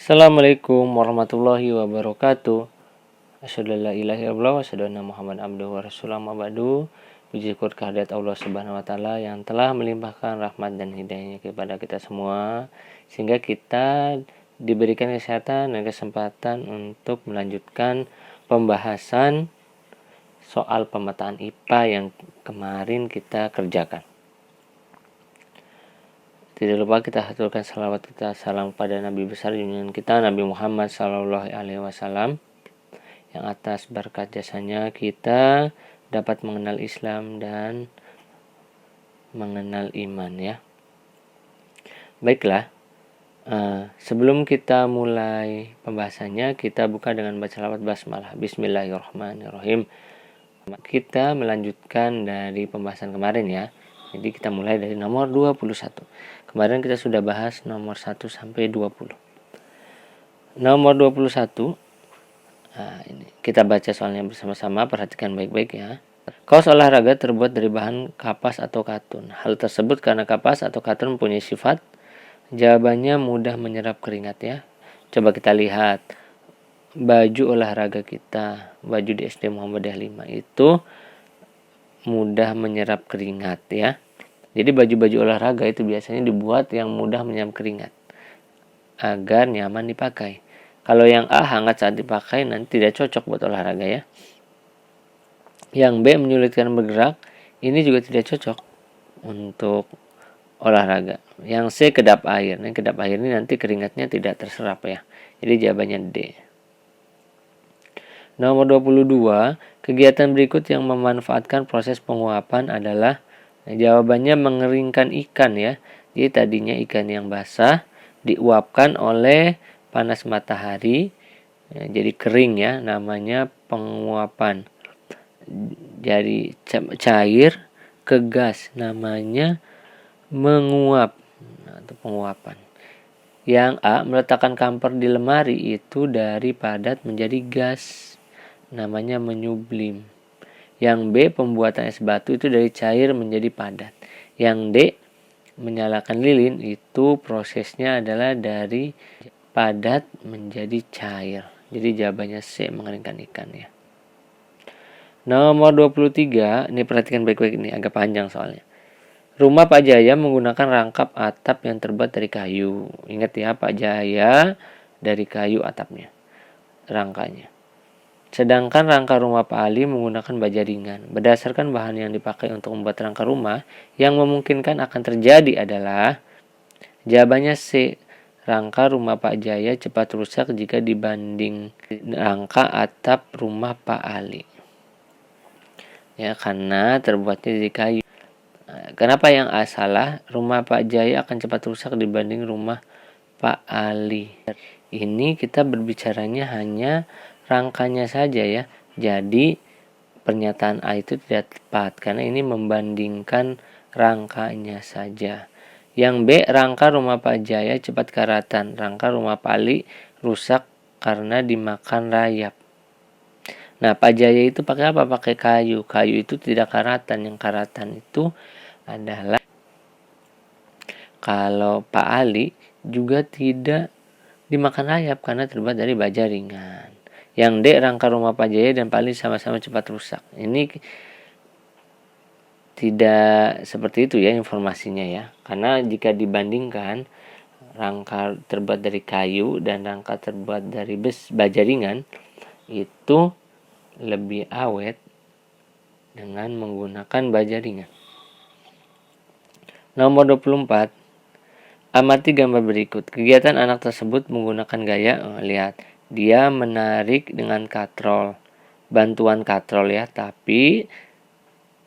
Assalamualaikum warahmatullahi wabarakatuh. Asyhadu an la ilaha illallah wa asyhadu anna Muhammadan abduhu wa rasuluhu amma ba'du. Puji syukur kehadirat Allah Subhanahu wa taala yang telah melimpahkan rahmat dan hidayahnya kepada kita semua sehingga kita diberikan kesehatan dan kesempatan untuk melanjutkan pembahasan soal pemetaan IPA yang kemarin kita kerjakan. Tidak lupa kita haturkan salawat kita salam pada Nabi besar junjungan kita Nabi Muhammad Sallallahu Alaihi Wasallam yang atas berkat jasanya kita dapat mengenal Islam dan mengenal iman ya. Baiklah, sebelum kita mulai pembahasannya kita buka dengan baca salawat basmalah. Bismillahirrahmanirrahim. Kita melanjutkan dari pembahasan kemarin ya. Jadi kita mulai dari nomor 21. Kemarin kita sudah bahas nomor 1 sampai 20. Nomor 21. Nah, ini kita baca soalnya bersama-sama, perhatikan baik-baik ya. Kaos olahraga terbuat dari bahan kapas atau katun. Hal tersebut karena kapas atau katun mempunyai sifat. Jawabannya mudah menyerap keringat ya. Coba kita lihat baju olahraga kita, baju di SD Muhammadiyah 5 itu mudah menyerap keringat ya. Jadi baju-baju olahraga itu biasanya dibuat yang mudah menyerap keringat agar nyaman dipakai. Kalau yang A hangat saat dipakai nanti tidak cocok buat olahraga ya. Yang B menyulitkan bergerak, ini juga tidak cocok untuk olahraga. Yang C kedap air. Nah, kedap air ini nanti keringatnya tidak terserap ya. Jadi jawabannya D. Nomor 22, kegiatan berikut yang memanfaatkan proses penguapan adalah jawabannya mengeringkan ikan ya. Jadi tadinya ikan yang basah diuapkan oleh panas matahari ya, jadi kering ya, namanya penguapan. Jadi cair ke gas namanya menguap atau penguapan. Yang A meletakkan kamper di lemari itu dari padat menjadi gas namanya menyublim. Yang B pembuatan es batu itu dari cair menjadi padat. Yang D menyalakan lilin itu prosesnya adalah dari padat menjadi cair. Jadi jawabannya C mengeringkan ikan ya. Nomor 23, ini perhatikan baik-baik, ini agak panjang soalnya. Rumah Pak Jaya menggunakan rangkap atap yang terbuat dari kayu. Ingat ya, Pak Jaya dari kayu atapnya, rangkanya. Sedangkan rangka rumah Pak Ali menggunakan baja ringan. Berdasarkan bahan yang dipakai untuk membuat rangka rumah, yang memungkinkan akan terjadi adalah jawabannya C. Rangka rumah Pak Jaya cepat rusak jika dibanding rangka atap rumah Pak Ali. Ya, karena terbuatnya dari kayu. Kenapa yang A salah? Rumah Pak Jaya akan cepat rusak dibanding rumah Pak Ali. Ini kita berbicaranya hanya rangkanya saja ya. Jadi pernyataan A itu tidak tepat karena ini membandingkan rangkanya saja. Yang B, rangka rumah Pak Jaya cepat karatan. Rangka rumah Pak Ali rusak karena dimakan rayap. Nah, Pak Jaya itu pakai apa? Pakai kayu. Kayu itu tidak karatan. Yang karatan itu adalah kalau Pak Ali juga tidak dimakan rayap karena terbuat dari baja ringan. Yang D, rangka rumah Pak Jaya dan Pak Ali sama-sama cepat rusak. Ini tidak seperti itu ya informasinya ya. Karena jika dibandingkan rangka terbuat dari kayu dan rangka terbuat dari baja ringan itu lebih awet dengan menggunakan baja ringan. Nomor 24, amati gambar berikut. Kegiatan anak tersebut menggunakan gaya, lihat, dia menarik dengan katrol, bantuan katrol ya, tapi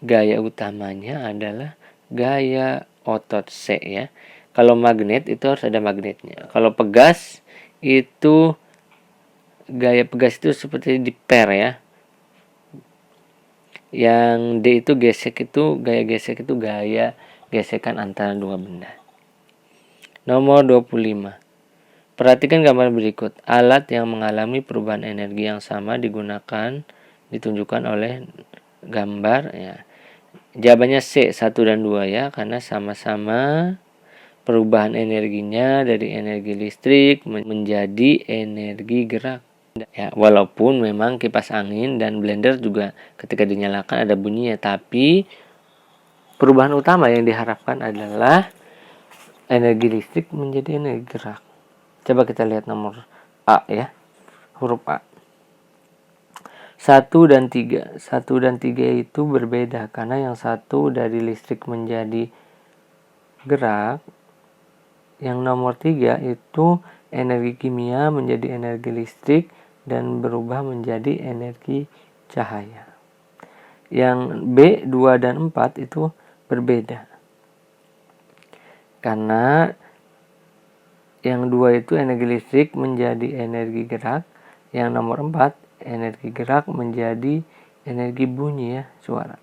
gaya utamanya adalah gaya otot C ya. Kalau magnet itu harus ada magnetnya. Kalau pegas itu gaya pegas itu seperti diper ya. Yang D itu gaya gesek itu gaya gesekan antara dua benda. Nomor 25. Perhatikan gambar berikut. Alat yang mengalami perubahan energi yang sama ditunjukkan oleh gambar ya. Jawabannya C 1 dan 2 ya, karena sama-sama perubahan energinya dari energi listrik menjadi energi gerak. Ya, walaupun memang kipas angin dan blender juga ketika dinyalakan ada bunyinya, tapi perubahan utama yang diharapkan adalah energi listrik menjadi energi gerak. Coba kita lihat nomor A ya, huruf A. 1 dan 3. 1 dan 3 itu berbeda karena yang satu dari listrik menjadi gerak, yang nomor 3 itu energi kimia menjadi energi listrik dan berubah menjadi energi cahaya. Yang B, 2 dan 4 itu berbeda. Karena yang 2 itu energi listrik menjadi energi gerak, yang nomor 4 energi gerak menjadi energi bunyi ya, suara.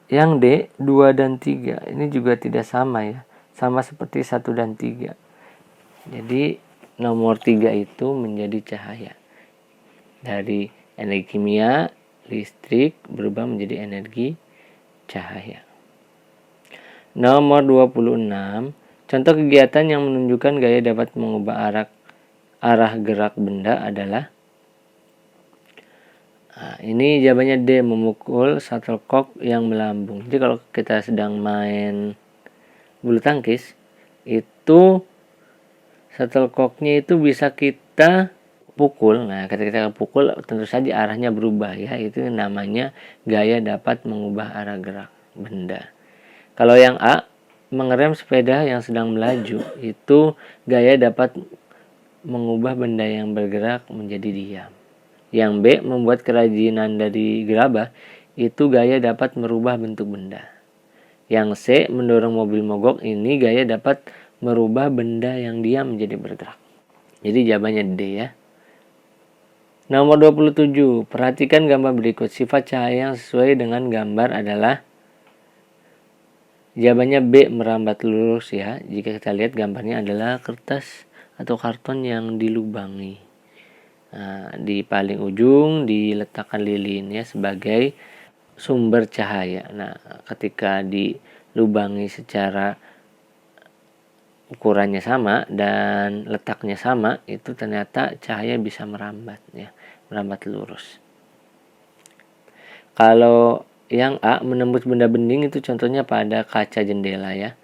Yang D, 2 dan 3 ini juga tidak sama ya, sama seperti 1 dan 3. Jadi nomor 3 itu menjadi cahaya. Dari energi kimia, listrik berubah menjadi energi cahaya. Nomor 26, contoh kegiatan yang menunjukkan gaya dapat mengubah arah gerak benda adalah, nah, ini jawabannya D, memukul shuttlecock yang melambung. Jadi kalau kita sedang main bulu tangkis, itu shuttlecocknya itu bisa kita pukul. Nah, ketika kita pukul tentu saja arahnya berubah ya. Itu namanya gaya dapat mengubah arah gerak benda. Kalau yang A, mengerem sepeda yang sedang melaju, itu gaya dapat mengubah benda yang bergerak menjadi diam. Yang B, membuat kerajinan dari gerabah, itu gaya dapat merubah bentuk benda. Yang C, mendorong mobil mogok, ini gaya dapat merubah benda yang diam menjadi bergerak. Jadi jawabannya D ya. Nomor 27, perhatikan gambar berikut. Sifat cahaya yang sesuai dengan gambar adalah, jawabannya B, merambat lurus ya. Jika kita lihat gambarnya adalah kertas atau karton yang dilubangi. Nah, di paling ujung diletakkan lilin ya sebagai sumber cahaya. Nah, ketika dilubangi secara ukurannya sama dan letaknya sama, itu ternyata cahaya bisa merambat ya, merambat lurus. Kalau yang A, menembus benda bening, itu contohnya pada kaca jendela ya.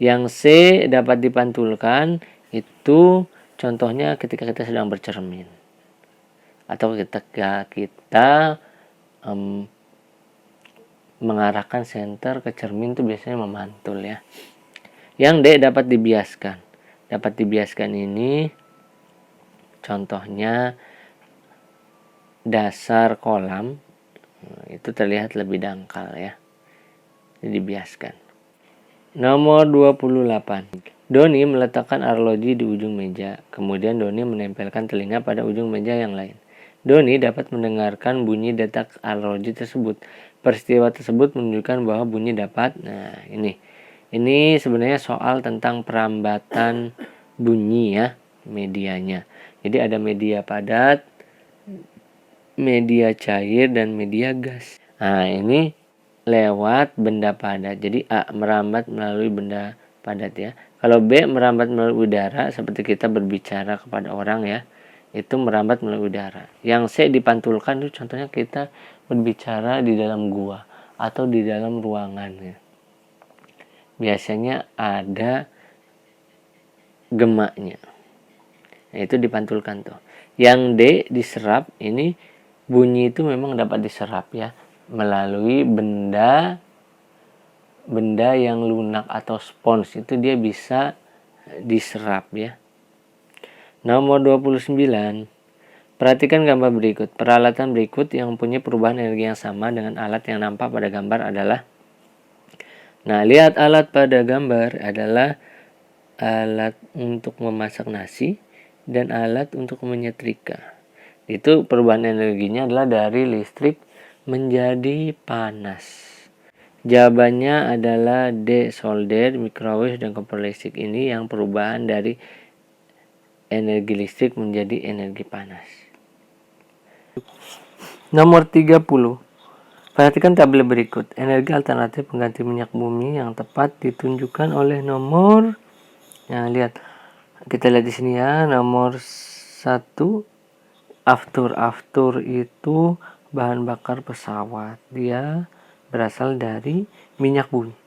Yang C, dapat dipantulkan, itu contohnya ketika kita sedang bercermin. Atau ketika kita mengarahkan senter ke cermin, itu biasanya memantul ya. Yang D, dapat dibiaskan. Dapat dibiaskan ini contohnya dasar kolam, itu terlihat lebih dangkal ya. Jadi dibiaskan. Nomor 28. Doni meletakkan arloji di ujung meja. Kemudian Doni menempelkan telinga pada ujung meja yang lain. Doni dapat mendengarkan bunyi detak arloji tersebut. Peristiwa tersebut menunjukkan bahwa bunyi dapat. Nah, ini sebenarnya soal tentang perambatan bunyi ya, medianya. Jadi ada media padat, media cair, dan media gas. Nah, ini lewat benda padat. Jadi A, merambat melalui benda padat ya. Kalau B, merambat melalui udara, seperti kita berbicara kepada orang ya, itu merambat melalui udara. Yang C, dipantulkan, itu contohnya kita berbicara di dalam gua atau di dalam ruangan ya. Biasanya ada gemaknya. Nah, itu dipantulkan tuh. Yang D, diserap, ini bunyi itu memang dapat diserap ya melalui benda yang lunak atau spons, itu dia bisa diserap ya. Nomor 29. Perhatikan gambar berikut. Peralatan berikut yang mempunyai perubahan energi yang sama dengan alat yang nampak pada gambar adalah. Nah, lihat alat pada gambar adalah alat untuk memasak nasi dan alat untuk menyetrika. Itu perubahan energinya adalah dari listrik menjadi panas. Jawabannya adalah D, solder, microwave, dan kompor listrik. Ini yang perubahan dari energi listrik menjadi energi panas. Nomor 30. Perhatikan tabel berikut. Energi alternatif pengganti minyak bumi yang tepat ditunjukkan oleh nomor. Nah, lihat. Kita lihat di sini ya, nomor 1 aftur. Aftur itu bahan bakar pesawat. Dia berasal dari minyak bumi.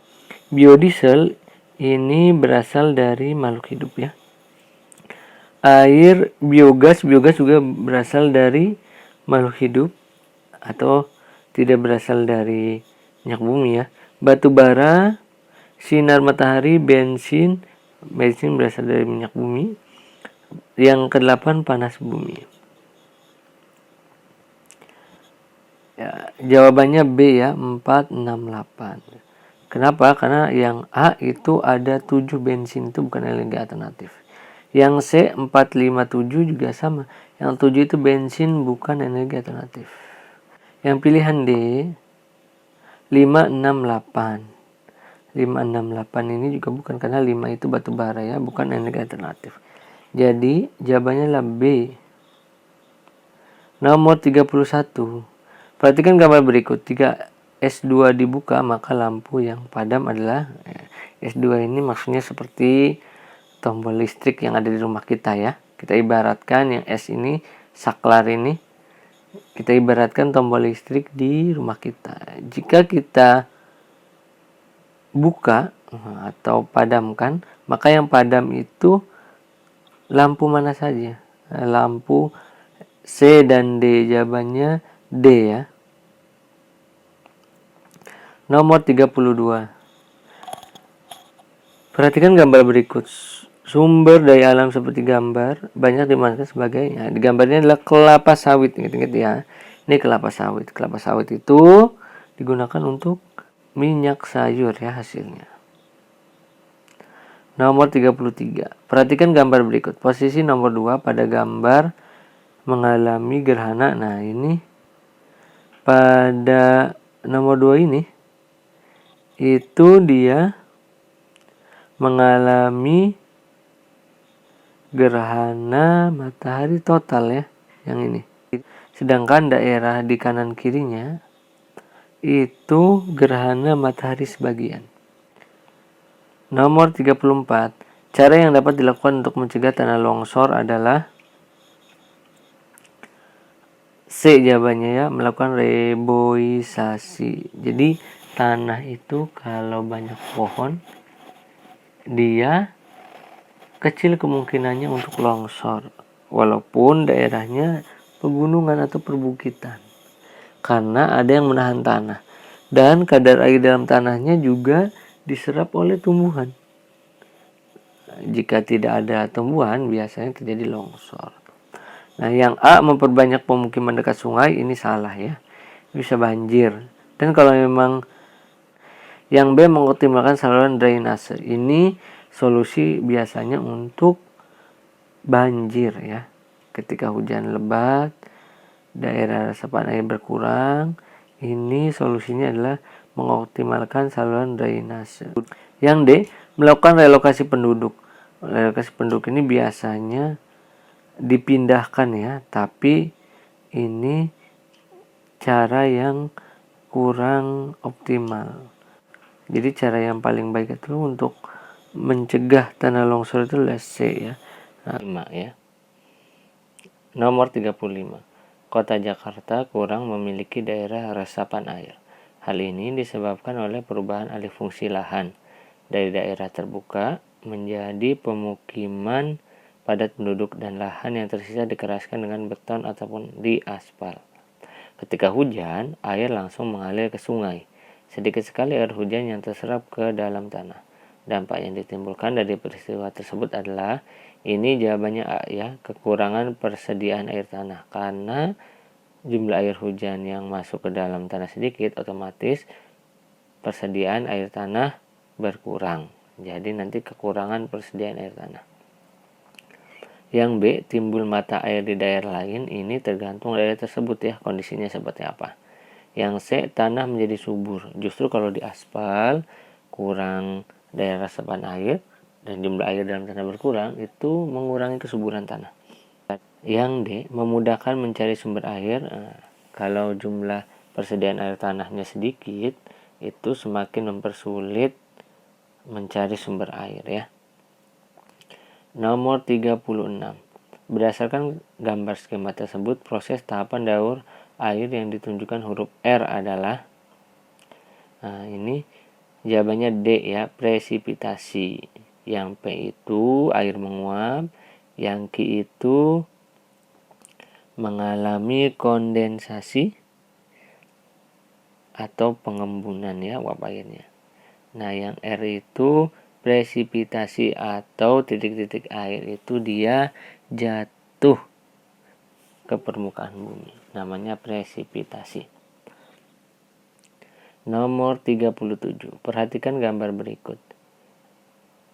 Biodiesel ini berasal dari makhluk hidup ya. Air, biogas juga berasal dari makhluk hidup atau tidak berasal dari minyak bumi ya. Batu bara, sinar matahari, bensin berasal dari minyak bumi. Yang ke-8 panas bumi. Ya, jawabannya B ya, 4, 6, 8. Kenapa? Karena yang A itu ada 7 bensin, itu bukan energi alternatif. Yang C 4, 5, 7 juga sama. Yang 7 itu bensin, bukan energi alternatif. Yang pilihan D 5, 6, 8. 5, 6, 8 ini juga bukan, karena 5 itu batu bara ya, bukan energi alternatif. Jadi jawabannya adalah B. Nomor 31. Perhatikan gambar berikut. Jika S2 dibuka, maka lampu yang padam adalah S2 ini maksudnya seperti tombol listrik yang ada di rumah kita ya. Kita ibaratkan yang S ini, saklar ini, kita ibaratkan tombol listrik di rumah kita. Jika kita buka atau padamkan, maka yang padam itu lampu mana saja? Lampu C dan D. Jawabannya D ya. Nomor 32. Perhatikan gambar berikut. Sumber daya alam seperti gambar banyak dimanfaatkan sebagai, ya, di gambarnya adalah kelapa sawit. Ingat-ingat ya. Ini kelapa sawit. Kelapa sawit itu digunakan untuk minyak sayur ya hasilnya. Nomor 33. Perhatikan gambar berikut. Posisi nomor 2 pada gambar mengalami gerhana. Nah, ini pada nomor 2 ini itu dia mengalami gerhana matahari total ya, yang ini. Sedangkan daerah di kanan kirinya itu gerhana matahari sebagian. Nomor 34. Cara yang dapat dilakukan untuk mencegah tanah longsor adalah C jawabannya ya, melakukan reboisasi. Jadi tanah itu kalau banyak pohon, dia kecil kemungkinannya untuk longsor, walaupun daerahnya pegunungan atau perbukitan, karena ada yang menahan tanah dan kadar air dalam tanahnya juga diserap oleh tumbuhan. Jika tidak ada tumbuhan, biasanya terjadi longsor. Nah, yang A memperbanyak pemukiman dekat sungai, ini salah ya, bisa banjir. Dan kalau memang yang B mengoptimalkan saluran drainase, ini solusi biasanya untuk banjir ya. Ketika hujan lebat, daerah resapan air berkurang, ini solusinya adalah mengoptimalkan saluran drainase. Yang D, melakukan relokasi penduduk. Relokasi penduduk ini biasanya dipindahkan ya, tapi ini cara yang kurang optimal. Jadi cara yang paling baik itu untuk mencegah tanah longsor itu adalah C ya. Nah, ya. Nomor 35. Kota Jakarta kurang memiliki daerah resapan air. Hal ini disebabkan oleh perubahan alih fungsi lahan dari daerah terbuka menjadi pemukiman padat penduduk, dan lahan yang tersisa dikeraskan dengan beton ataupun diaspal. Ketika hujan, air langsung mengalir ke sungai. Sedikit sekali air hujan yang terserap ke dalam tanah. Dampak yang ditimbulkan dari peristiwa tersebut adalah, ini jawabannya A ya, kekurangan persediaan air tanah. Karena jumlah air hujan yang masuk ke dalam tanah sedikit, otomatis persediaan air tanah berkurang. Jadi nanti kekurangan persediaan air tanah. Yang B, timbul mata air di daerah lain, ini tergantung daerah tersebut ya, kondisinya seperti apa. Yang C, tanah menjadi subur. Justru kalau di aspal kurang daerah resapan air dan jumlah air dalam tanah berkurang, itu mengurangi kesuburan tanah. Yang D, memudahkan mencari sumber air. Kalau jumlah persediaan air tanahnya sedikit, itu semakin mempersulit mencari sumber air ya. Nomor 36. Berdasarkan gambar skema tersebut, proses tahapan daur air yang ditunjukkan huruf R adalah, ini jawabannya D ya, presipitasi. Yang P itu air menguap, yang Q itu mengalami kondensasi atau pengembunan ya uap airnya. Nah, yang R itu presipitasi atau titik-titik air itu dia jatuh ke permukaan bumi. Namanya presipitasi. Nomor 37. Perhatikan gambar berikut.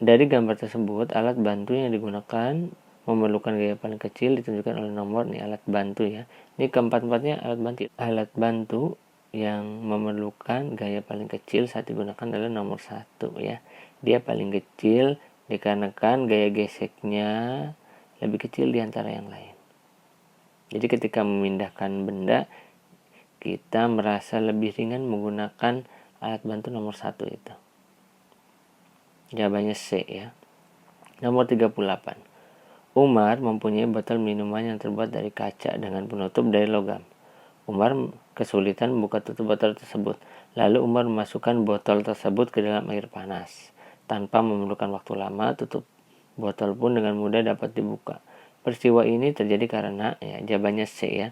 Dari gambar tersebut, alat bantu yang digunakan memerlukan gaya paling kecil ditunjukkan oleh nomor nih, alat bantu ya. Ini keempat-empatnya alat bantu. Alat bantu yang memerlukan gaya paling kecil saat digunakan adalah nomor 1 ya. Dia paling kecil dikarenakan gaya geseknya lebih kecil di antara yang lain. Jadi ketika memindahkan benda, kita merasa lebih ringan menggunakan alat bantu nomor 1 itu. Jawabannya C ya. Nomor 38. Umar mempunyai botol minuman yang terbuat dari kaca dengan penutup dari logam. Umar kesulitan membuka tutup botol tersebut. Lalu Umar memasukkan botol tersebut ke dalam air panas. Tanpa memerlukan waktu lama, tutup botol pun dengan mudah dapat dibuka. Peristiwa ini terjadi karena, ya, jawabannya C ya.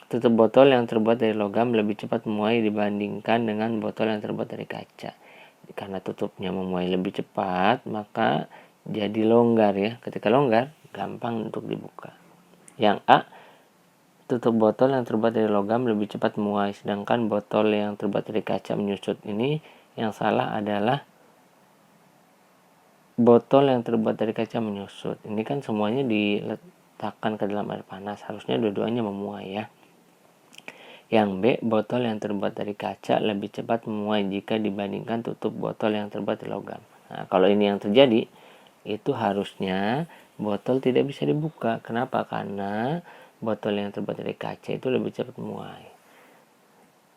Tutup botol yang terbuat dari logam lebih cepat memuai dibandingkan dengan botol yang terbuat dari kaca. Karena tutupnya memuai lebih cepat, maka jadi longgar ya. Ketika longgar, gampang untuk dibuka. Yang A, tutup botol yang terbuat dari logam lebih cepat memuai, sedangkan botol yang terbuat dari kaca menyusut. Ini yang salah adalah botol yang terbuat dari kaca menyusut. Ini kan semuanya diletakkan ke dalam air panas, harusnya dua-duanya memuai ya. Yang B, botol yang terbuat dari kaca lebih cepat memuai jika dibandingkan tutup botol yang terbuat dari logam. Nah, kalau ini yang terjadi, itu harusnya botol tidak bisa dibuka. Kenapa? Karena botol yang terbuat dari kaca itu lebih cepat memuai.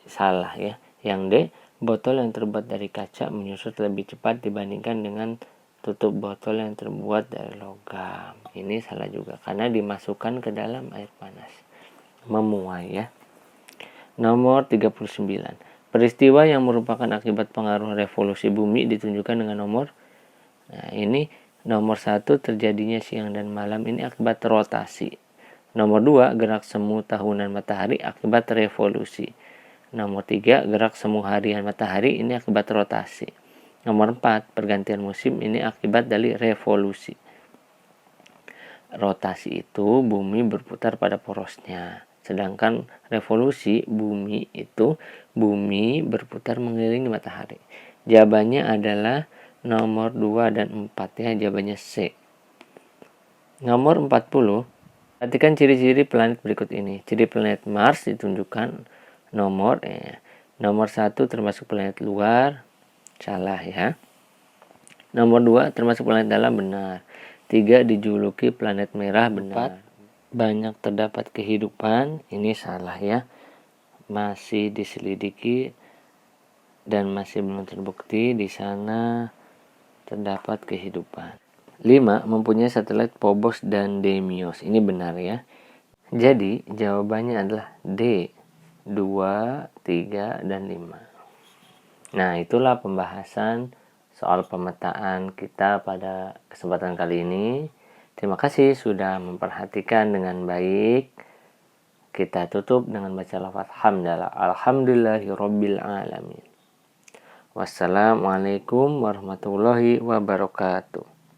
Salah ya. Yang D, botol yang terbuat dari kaca menyusut lebih cepat dibandingkan dengan tutup botol yang terbuat dari logam. Ini salah juga karena dimasukkan ke dalam air panas. Memuai ya. Nomor 39. Peristiwa yang merupakan akibat pengaruh revolusi bumi ditunjukkan dengan nomor. Nah, ini nomor 1 terjadinya siang dan malam, ini akibat rotasi. Nomor 2, gerak semu tahunan matahari akibat revolusi. Nomor 3, gerak semu harian matahari, ini akibat rotasi. Nomor 4, pergantian musim, ini akibat dari revolusi. Rotasi itu bumi berputar pada porosnya. Sedangkan revolusi bumi itu bumi berputar mengelilingi matahari. Jawabannya adalah nomor 2 dan 4 ya, jawabannya C. Nomor 40. Perhatikan ciri-ciri planet berikut ini. Ciri planet Mars ditunjukkan nomor 1 termasuk planet luar, salah ya. Nomor 2 termasuk planet dalam, benar. 3 dijuluki planet merah, benar. 4 banyak terdapat kehidupan, ini salah ya. Masih diselidiki dan masih belum terbukti di sana terdapat kehidupan. 5 mempunyai satelit Phobos dan Deimos, ini benar ya. Jadi jawabannya adalah D, 2, 3, dan 5. Nah, itulah pembahasan soal pemetaan kita pada kesempatan kali ini. Terima kasih sudah memperhatikan dengan baik. Kita tutup dengan baca lafaz hamdalah. Alhamdulillahirabbil alamin. Wassalamualaikum warahmatullahi wabarakatuh.